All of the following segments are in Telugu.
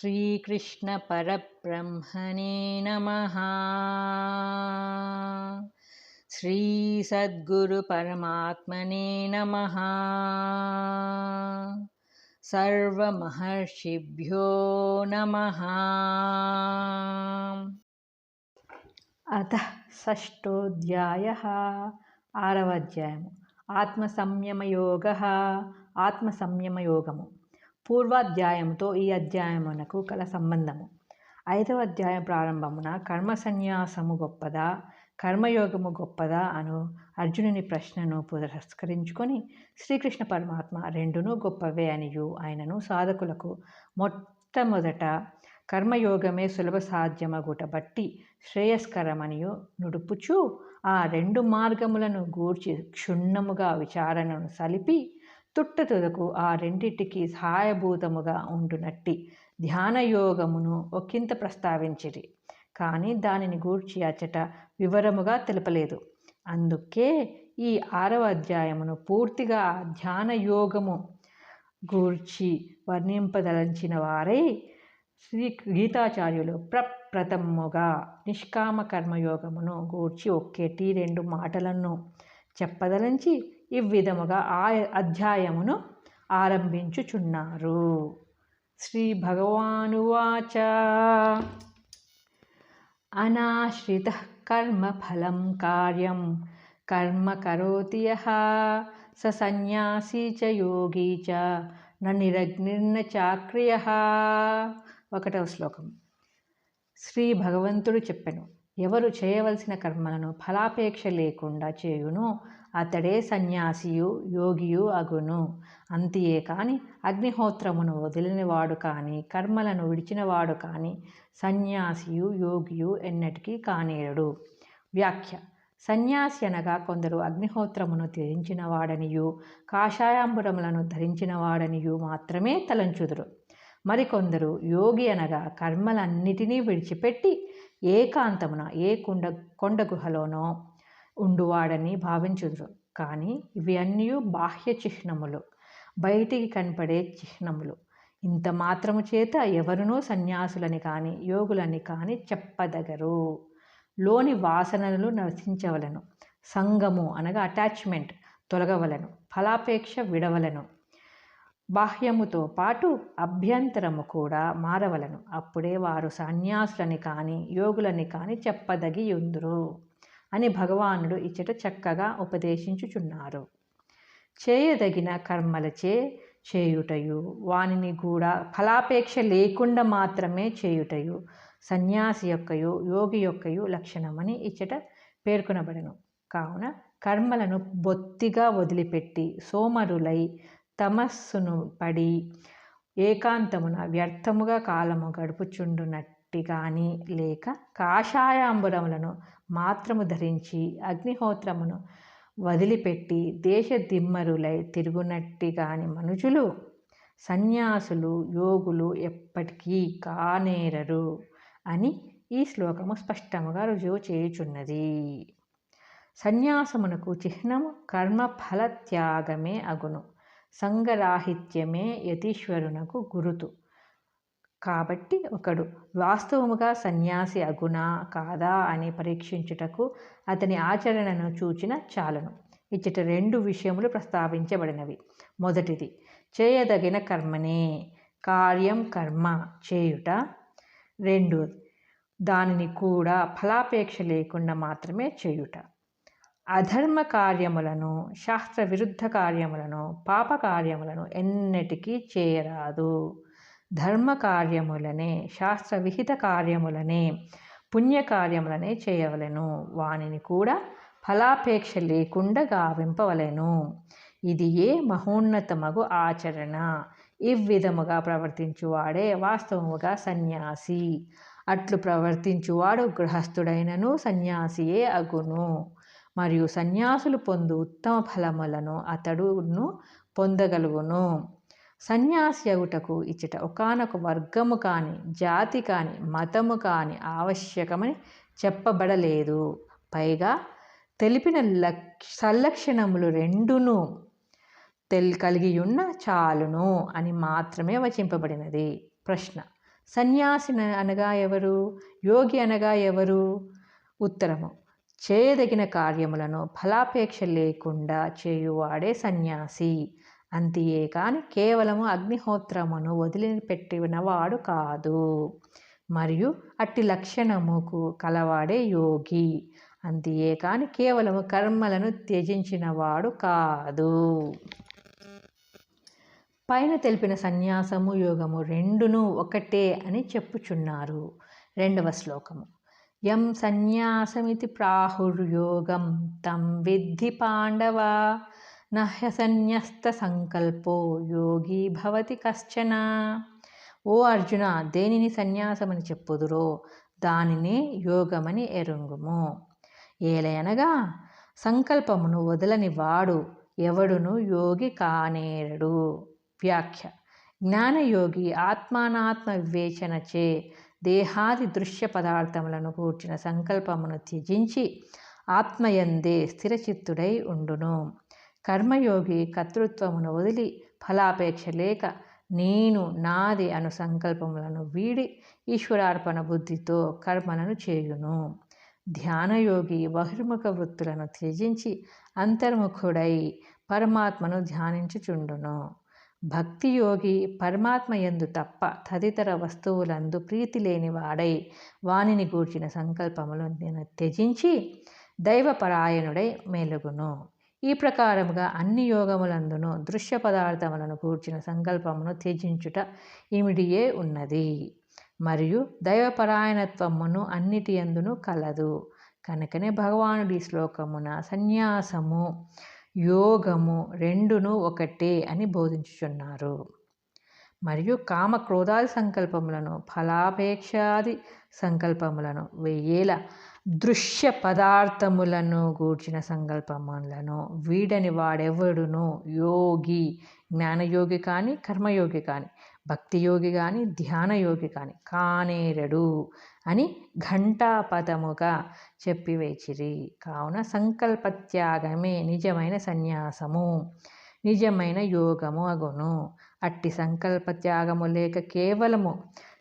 श्रीकृष्ण परब्रह्मणे नमः। श्री सद्गुरु परमात्मने नमः। सर्वमहर्षिभ्यो नमः। अतः षष्ठोऽध्यायः ఆరవ అధ్యాయము ఆత్మసంయమయోగః ఆత్మసంయమయోగము. పూర్వాధ్యాయముతో ఈ అధ్యాయమునకు కల సంబంధము. 5వ అధ్యాయం ప్రారంభమున కర్మ సన్యాసము గొప్పదా కర్మయోగము గొప్పదా అను అర్జునుని ప్రశ్నను పురస్కరించుకొని శ్రీకృష్ణ పరమాత్మ రెండునూ గొప్పవే అనియు ఆయనను సాధకులకు మొట్టమొదట కర్మయోగమే సులభ సాధ్యమగుట బట్టి శ్రేయస్కరమనియు నుడుపుచు ఆ రెండు మార్గములను గూర్చి క్షుణ్ణముగా విచారణను సలిపి తుట్టతుదకు ఆ రెండిటికి సహాయభూతముగా ఉండునట్టి ధ్యానయోగమును ఒకంత ప్రస్తావించిరి. కానీ దానిని గూర్చి అచ్చట వివరముగా తెలుపలేదు. అందుకే ఈ 6వ అధ్యాయమును పూర్తిగా ఆ ధ్యానయోగము గూర్చి వర్ణింపదలంచిన వారై శ్రీ గీతాచార్యులు ప్రప్రథముగా నిష్కామ కర్మయోగమును గూర్చి 1-2 మాటలను చెప్పదలంచి ఇవ్విధముగా ఆ అధ్యాయమును ఆరంభించుచున్నారు. శ్రీ భగవానువాచ అనాశ్రితః కర్మఫలం కార్యం కర్మ కరోతి యః స సన్యాసీ చ యోగీ చ న నిరగ్నిర్న చాక్రియః. 1వ శ్లోకం. శ్రీ భగవంతుడు చెప్పెను, ఎవరు చేయవలసిన కర్మలను ఫలాపేక్ష లేకుండా చేయునో అతడే సన్యాసియు యోగియు అగును. అంతియే కాని అగ్నిహోత్రమును వదిలినవాడు కానీ కర్మలను విడిచినవాడు కానీ సన్యాసియు యోగియు ఎన్నటికీ కానేరడు. వ్యాఖ్య. సన్యాసి అనగా కొందరు అగ్నిహోత్రమును త్యజించిన వాడనియు కాషాయాంబరములను ధరించిన వాడనియు మాత్రమే తలంచుదురు. మరికొందరు యోగి అనగా కర్మలన్నిటినీ విడిచిపెట్టి ఏకాంతమున ఏ కొండ గుహలోనో ఉండువాడని భావించుదురు. కానీ ఇవి అన్నీ బాహ్య చిహ్నములు, బయటికి కనపడే చిహ్నములు. ఇంత మాత్రము చేత ఎవరునూ సన్యాసులని కానీ యోగులని కానీ చెప్పదగరు. లోని వాసనలు నశించవలను, సంగము అనగా అటాచ్మెంట్ తొలగవలను, ఫలాపేక్ష విడవలను, బాహ్యముతో పాటు అభ్యంతరము కూడా మారవలను. అప్పుడే వారు సన్యాసులని కానీ యోగులని కానీ చెప్పదగియుందురు అని భగవానుడు ఇచ్చట చక్కగా ఉపదేశించుచున్నారు. చేయదగిన కర్మలచే చేయుటయు వానిని కూడా ఫలాపేక్ష లేకుండా మాత్రమే చేయుటయు సన్యాసి యొక్కయు యోగి యొక్కయు లక్షణమని ఇచ్చట పేర్కొనబడెను. కావున కర్మలను బొత్తిగా వదిలిపెట్టి సోమరులై తమస్సును పడి ఏకాంతమున వ్యర్థముగా కాలము గడుపుచుండునట్టి కానీ లేక కాషాయాంబరములను మాత్రము ధరించి అగ్నిహోత్రమును వదిలిపెట్టి దేశదిమ్మరులై తిరుగునట్టి కాని మనుజులు సన్యాసులు యోగులు ఎప్పటికీ కానేరరు అని ఈ శ్లోకము స్పష్టముగా రుజువు చేయుచున్నది. సన్యాసమునకు చిహ్నము కర్మఫల త్యాగమే అగును. సంగరాహిత్యమే యతీశ్వరునకు గురుతు. కాబట్టి ఒకడు వాస్తవముగా సన్యాసి అగునా కాదా అని పరీక్షించుటకు అతని ఆచరణను చూచిన చాలును. ఇచ్చట 2 విషయములు ప్రస్తావించబడినవి. మొదటిది చేయదగిన కర్మనే, కార్యం కర్మ చేయుట. 2 దానిని కూడా ఫలాపేక్ష లేకుండా మాత్రమే చేయుట. అధర్మ కార్యములను, శాస్త్ర విరుద్ధ కార్యములను, పాప కార్యములను ఎన్నటికీ చేయరాదు. ధర్మ కార్యములనే, శాస్త్ర విహిత కార్యములనే, పుణ్యకార్యములనే చేయవలెను. వానిని కూడా ఫలాపేక్ష లేకుండా గావింపవలెను. ఇది ఏ మహోన్నతమగు ఆచరణ. ఇవ్విధముగా ప్రవర్తించువాడే వాస్తవముగా సన్యాసి. అట్లు ప్రవర్తించువాడు గృహస్థుడైనను సన్యాసియే అగును. మరియు సన్యాసులు పొందు ఉత్తమ ఫలములను అతడును పొందగలుగును. సన్యాసి అగుటకు ఇచ్చట ఒకానొక వర్గము కాని జాతి కాని మతము కాని ఆవశ్యకమని చెప్పబడలేదు. పైగా తెలిపిన సల్లక్షణములు రెండును కలిగియున్న చాలును అని మాత్రమే వచింపబడినది. ప్రశ్న: సన్యాసి అనగా ఎవరు? యోగి అనగా ఎవరు? ఉత్తరము: చేయదగిన కార్యములను ఫలాపేక్ష లేకుండా చేయువాడే సన్యాసి. అంతియే కాని కేవలము అగ్నిహోత్రమును వదిలిపెట్టినవాడు కాదు. మరియు అట్టి లక్షణముకు కలవాడే యోగి. అంతియే కాని కేవలము కర్మలను త్యజించినవాడు కాదు. పైన తెలిపిన సన్యాసము యోగము రెండును ఒకటే అని చెప్పుచున్నారు. 2వ శ్లోకము: యం సన్యాసమితి ప్రాహుర్యోగం తం విద్ధి పాండవ నహ్యసన్యస్త సంకల్పో యోగి భవతి కశ్చన. ఓ అర్జున, దేనిని సన్యాసమని చెప్పుదురో దానినే యోగమని ఎరుంగుము. ఏలయనగా సంకల్పమును వదలని వాడు ఎవడును యోగి కానేరడు. వ్యాఖ్య: జ్ఞానయోగి ఆత్మానాత్మ వివేచనచే దేహాది దృశ్య పదార్థములను కూర్చిన సంకల్పమును త్యజించి ఆత్మయందే స్థిరచిత్తుడై ఉండును. కర్మయోగి కర్తృత్వమును వదిలి ఫలాపేక్ష లేక నేను నాది అను సంకల్పములను వీడి ఈశ్వరార్పణ బుద్ధితో కర్మలను చేయును. ధ్యానయోగి బహిర్ముఖ వృత్తులను త్యజించి అంతర్ముఖుడై పరమాత్మను ధ్యానించుచుండును. భక్తియోగి పరమాత్మయందు తప్ప తదితర వస్తువులందు ప్రీతి లేనివాడై వానిని గూర్చిన సంకల్పములను త్యజించి దైవపరాయణుడై మెలుగును. ఈ ప్రకారముగా అన్ని యోగములందును దృశ్య పదార్థములను గూర్చిన సంకల్పమును త్యజించుట ఇమిడియే ఉన్నది. మరియు దైవపరాయణత్వమును అన్నిటి యందును కలదు. కనుకనే భగవానుడి శ్లోకమున సన్యాసము యోగము రెండును ఒకటే అని బోధించుచున్నారు. మరియు కామక్రోధాది సంకల్పములను ఫలాపేక్షాది సంకల్పములను వెయ్యేల దృశ్య పదార్థములను గూర్చిన సంకల్పములను వీడని వాడెవడును యోగి, జ్ఞానయోగి కానీ కర్మయోగి కానీ భక్తియోగి కానీ ధ్యానయోగి కానీ కానేరడు అని ఘంటాపథముగా చెప్పివేచిరి. కావున సంకల్పత్యాగమే నిజమైన సన్యాసము, నిజమైన యోగము అగును. అట్టి సంకల్పత్యాగము లేక కేవలము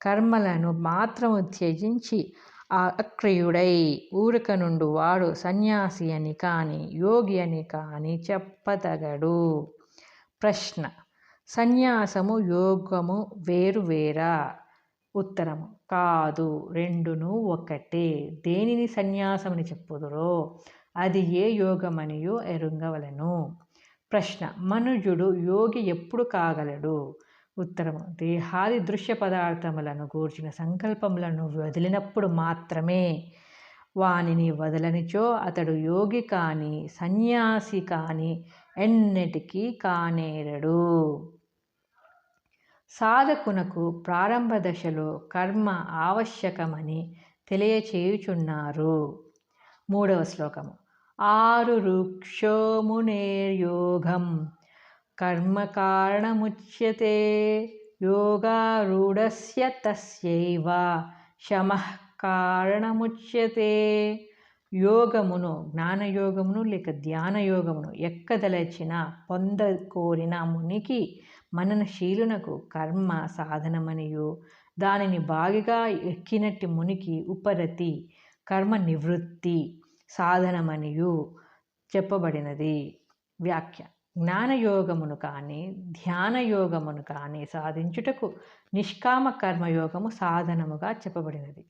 కర్మలను మాత్రము త్యజించి అక్రియుడై ఊరక నుండు వాడు సన్యాసి అని కానీ యోగి అని కానీ చెప్పదగడు. ప్రశ్న: సన్యాసము యోగము వేరువేరా? ఉత్తరము: కాదు, రెండును ఒకటే. దేనిని సన్యాసమని చెప్పుదురో అది ఏ యోగమనియో ఎరుంగవలెను. ప్రశ్న: మనుజుడు యోగి ఎప్పుడు కాగలడు? ఉత్తరము: దేహాది దృశ్య పదార్థములను గూర్చిన సంకల్పములను వదిలినప్పుడు మాత్రమే. వానిని వదలనిచో అతడు యోగి కాని సన్యాసి కాని ఎన్నటికీ కానేరడు. సాధకునకు ప్రారంభ దశలో కర్మ ఆవశ్యకమని తెలియచేయుచున్నారు. 3వ శ్లోకము: ఆరురుక్షో మునేర్యోగం కర్మ కారణముచ్యతే యోగారూఢస్య తస్యైవ శమః కారణముచ్యతే. యోగమును, జ్ఞానయోగమును లేక ధ్యానయోగమును ఎక్కదలచిన పొందకోరిన మునికి మననశీలునకు కర్మ సాధనమనియు దానిని బాగిగా ఎక్కినట్టి మునికి ఉపరతి కర్మ నివృత్తి సాధనమనియు చెప్పబడినది. వ్యాఖ్య: జ్ఞానయోగమును కానీ ధ్యానయోగమును కానీ సాధించుటకు నిష్కామ కర్మయోగము సాధనముగా చెప్పబడినది.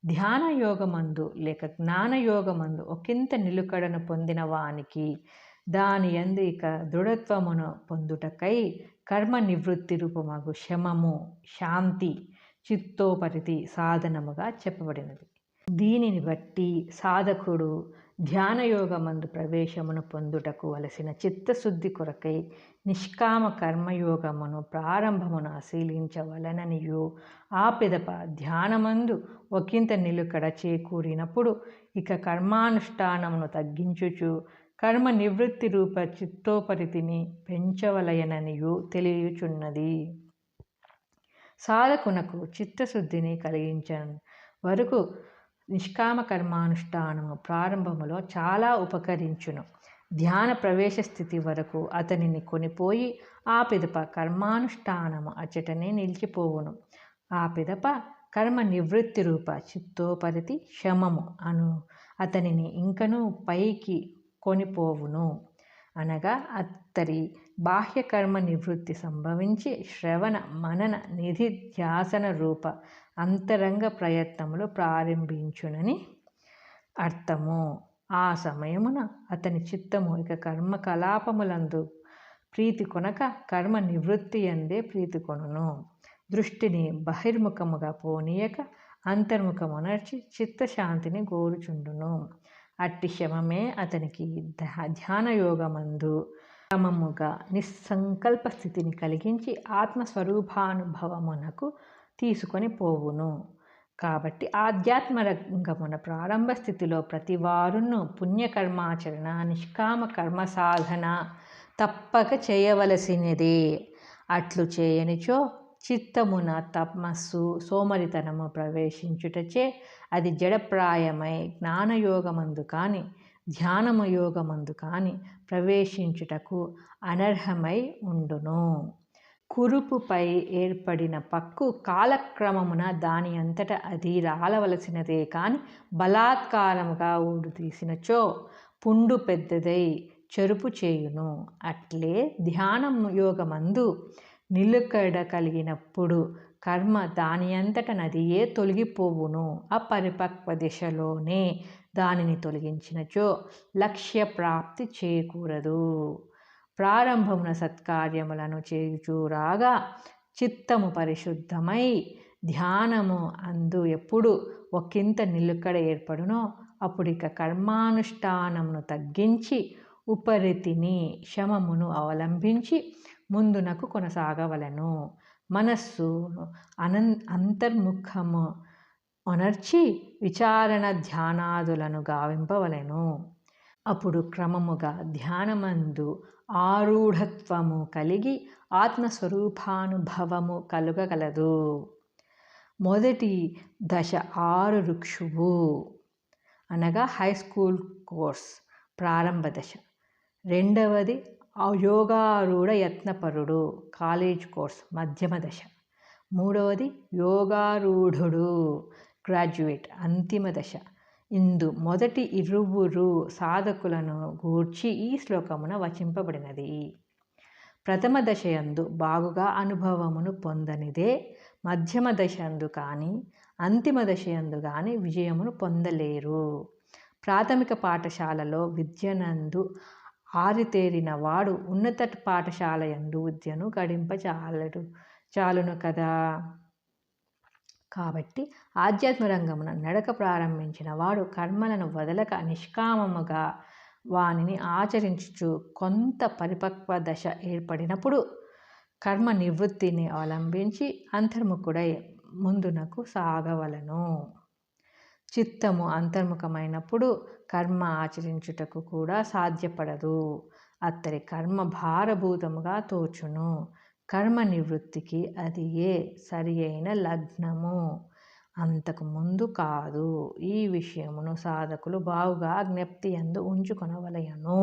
ధ్యానయోగమందు లేక జ్ఞానయోగమందు ఒకంత నిలుకడను పొందిన వానికి దాని యందు ఇక దృఢత్వమును పొందుటకై కర్మ నివృత్తి రూపమగు శమము, శాంతి, చిత్తోపరితి సాధనముగా చెప్పబడినది. దీనిని బట్టి సాధకుడు ధ్యానయోగమందు ప్రవేశమును పొందుటకు వలసిన చిత్తశుద్ధి కొరకై నిష్కామ కర్మయోగమును ప్రారంభమున శీలించవలననియు ఆ పిదప ధ్యానమందు ఒకంత నిలుకడ చేకూరినప్పుడు ఇక కర్మానుష్ఠానమును తగ్గించుచు కర్మ నివృత్తి రూప చిత్తోపరితిని పెంచవలయననియు తెలియచున్నది. సాధకునకు చిత్తశుద్ధిని కలిగించని వరకు నిష్కామ కర్మానుష్ఠానము ప్రారంభములో చాలా ఉపకరించును. ధ్యాన ప్రవేశ స్థితి వరకు అతనిని కొనిపోయి ఆ పిదప కర్మానుష్ఠానము అచ్చటనే నిలిచిపోవును. ఆ పిదప కర్మ నివృత్తి రూప చిత్తోపరితి శమము అను అతనిని ఇంకనూ పైకి కొనిపోవును. అనగా అత్తరి బాహ్యకర్మ నివృత్తి సంభవించి శ్రవణ మనన నిధిధ్యాసన రూప అంతరంగ ప్రయత్నములు ప్రారంభించునని అర్థము. ఆ సమయమున అతని చిత్తము ఇక కర్మకలాపములందు ప్రీతి కొనక కర్మ నివృత్తి అందే ప్రీతి కొనును. దృష్టిని బహిర్ముఖముగా పోనీయక అంతర్ముఖమునర్చి చిత్తశాంతిని గోరుచుండును. అట్టి శమమే అతనికి ధ్యానయోగమందు క్రమముగా నిస్సంకల్ప స్థితిని కలిగించి ఆత్మస్వరూపానుభవమునకు తీసుకొని పోవును. కాబట్టి ఆధ్యాత్మ రంగమున ప్రారంభ స్థితిలో ప్రతివారును పుణ్యకర్మాచరణ నిష్కామ కర్మ సాధన తప్పక చేయవలసినదే. అట్లు చేయనిచో చిత్తమున తమస్సు సోమరితనము ప్రవేశించుటచే అది జడప్రాయమై జ్ఞానయోగమందు కానీ ధ్యానము యోగమందు కానీ ప్రవేశించుటకు అనర్హమై ఉండును. కురుపుపై ఏర్పడిన పక్కు కాలక్రమమున దాని అంతట అది రాలవలసినదే కానీ బలాత్కారముగా ఊడు తీసినచో పుండు పెద్దదై చెరుపు చేయును. అట్లే ధ్యానం యోగమందు నిలుకడ కలిగినప్పుడు కర్మ దాని అంతట నదియే తొలగిపోవును. అపరిపక్వ దిశలోనే దానిని తొలగించినచో లక్ష్య ప్రాప్తి చేకూరదు. ప్రారంభమున సత్కార్యములను చేయుచూరాగా చిత్తము పరిశుద్ధమై ధ్యానము అందు ఎప్పుడు ఒకంత నిలుకడ ఏర్పడునో అప్పుడిక కర్మానుష్ఠానమును తగ్గించి ఉపరితిని శమమును అవలంబించి ముందునకు కొనసాగవలెను. మనస్సును అంతర్ముఖము ఒనర్చి విచారణ ధ్యానాదులను గావింపవలెను. అప్పుడు క్రమముగా ధ్యానమందు ఆరూఢత్వము కలిగి ఆత్మస్వరూపానుభవము కలుగగలదు. మొదటి దశ 6 రుక్షువు అనగా హైస్కూల్ కోర్స్ ప్రారంభ దశ. రెండవది యోగారూఢ యత్నపరుడు కాలేజ్ కోర్స్ మధ్యమ దశ. మూడవది యోగారూఢుడు గ్రాడ్యుయేట్ అంతిమ దశ. ఇందు మొదటి ఇరువురు సాధకులను గూర్చి ఈ శ్లోకమున వచింపబడినది. ప్రథమ దశయందు బాగుగా అనుభవమును పొందనిదే మధ్యమ దశయందు కానీ అంతిమ దశయందు కానీ విజయమును పొందలేరు. ప్రాథమిక పాఠశాలలో విద్యనందు ఆరితేరిన వాడు ఉన్నత పాఠశాల యందు విద్యను చాలును కదా. కాబట్టి ఆధ్యాత్మ రంగమున నడక ప్రారంభించిన వాడు కర్మలను వదలక నిష్కామముగా వానిని ఆచరించుచు కొంత పరిపక్వ దశ ఏర్పడినప్పుడు కర్మ నివృత్తిని అవలంబించి అంతర్ముఖుడై ముందునకు సాగవలను. చిత్తము అంతర్ముఖమైనప్పుడు కర్మ ఆచరించుటకు కూడా సాధ్యపడదు. అత్తరి కర్మ భారభూతముగా తోచును. కర్మ నివృత్తికి అది సరి అయిన లగ్నము, అంతకు ముందు కాదు. ఈ విషయమును సాధకులు బాగుగా జ్ఞప్తియందు ఉంచుకొనవలెను.